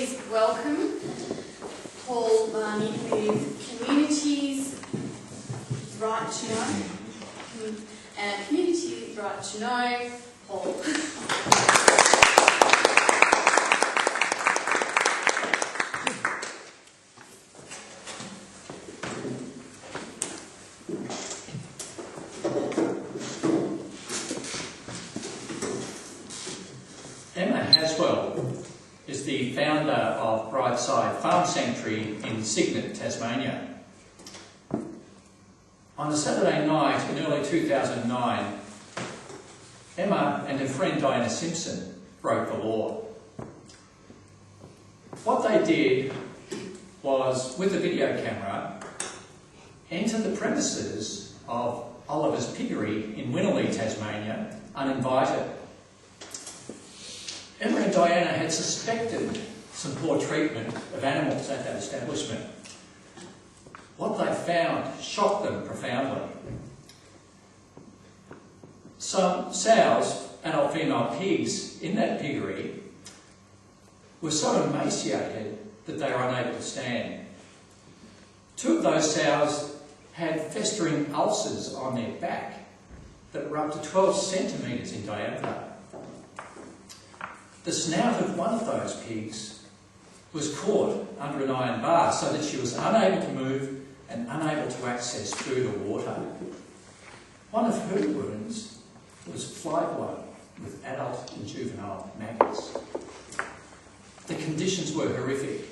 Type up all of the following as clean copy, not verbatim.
please welcome Paul Barney with Communities Right to Know. And Communities Right to Know, Paul. Is the founder of Brightside Farm Sanctuary in Cygnet, Tasmania. On a Saturday night in early 2009, Emma and her friend Diana Simpson broke the law. What they did was, with a video camera, enter the premises of Oliver's Piggery in Winnerlee, Tasmania, uninvited. Emma and Diana had suspected some poor treatment of animals at that establishment. What they found shocked them profoundly. Some sows, adult female pigs in that piggery, were so emaciated that they were unable to stand. 2 of those sows had festering ulcers on their back that were up to 12 centimetres in diameter. The snout of one of those pigs was caught under an iron bar so that she was unable to move and unable to access food or water. One of her wounds was fly-blown with adult and juvenile maggots. The conditions were horrific.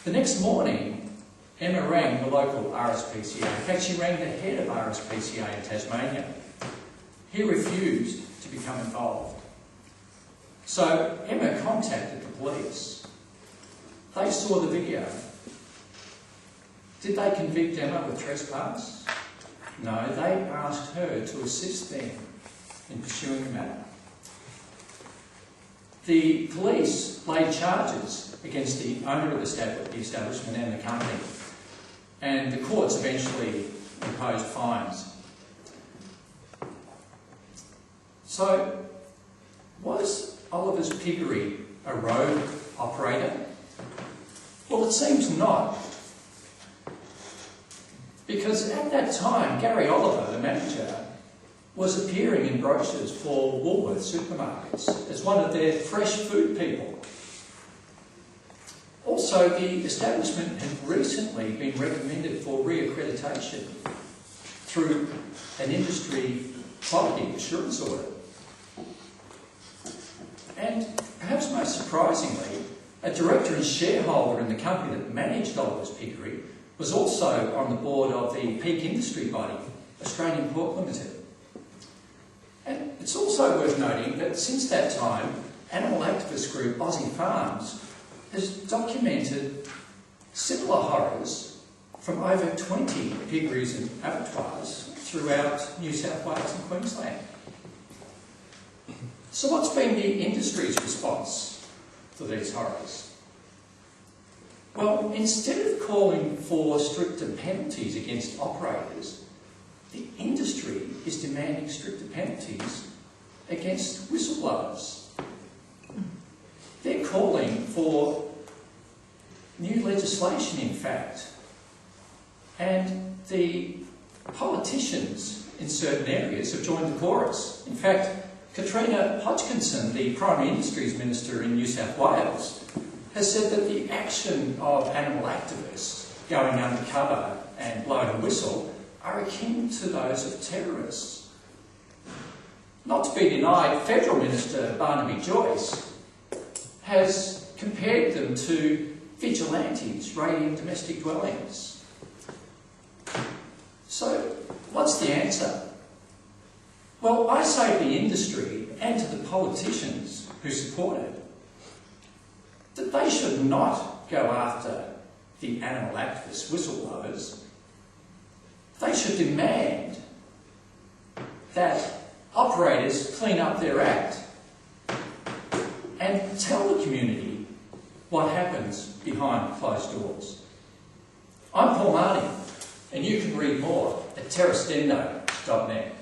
The next morning, Emma rang the local RSPCA. In fact, she rang the head of RSPCA in Tasmania. He refused to become involved. So Emma contacted the police. They saw the video. Did they convict Emma with trespass? No, they asked her to assist them in pursuing the matter. The police laid charges against the owner of the establishment and the company, and the courts eventually imposed fines. So, was Oliver's Piggery a rogue operator? Well, it seems not. Because at that time, Gary Oliver, the manager, was appearing in brochures for Woolworth supermarkets as one of their fresh food people. Also, the establishment had recently been recommended for re-accreditation through an industry quality assurance audit. And perhaps most surprisingly, a director and shareholder in the company that managed Oliver's Piggery was also on the board of the peak industry body, Australian Pork Limited. And it's also worth noting that since that time, animal activist group Aussie Farms has documented similar horrors from over 20 piggeries and abattoirs throughout New South Wales and Queensland. So what's been the industry's response to these horrors? Well, instead of calling for stricter penalties against operators, the industry is demanding stricter penalties against whistleblowers. They're calling for new legislation, in fact, and the politicians in certain areas have joined the chorus. In fact, Katrina Hodgkinson, the Primary Industries Minister in New South Wales, has said that the action of animal activists going undercover and blowing a whistle are akin to those of terrorists. Not to be denied, Federal Minister Barnaby Joyce has compared them to vigilantes raiding domestic dwellings. So, what's the answer? Well, I say to the industry and to the politicians who support it that they should not go after the animal activists, whistleblowers. They should demand that operators clean up their act and tell the community what happens behind closed doors. I'm Paul Marnie, and you can read more at terrastendo.net.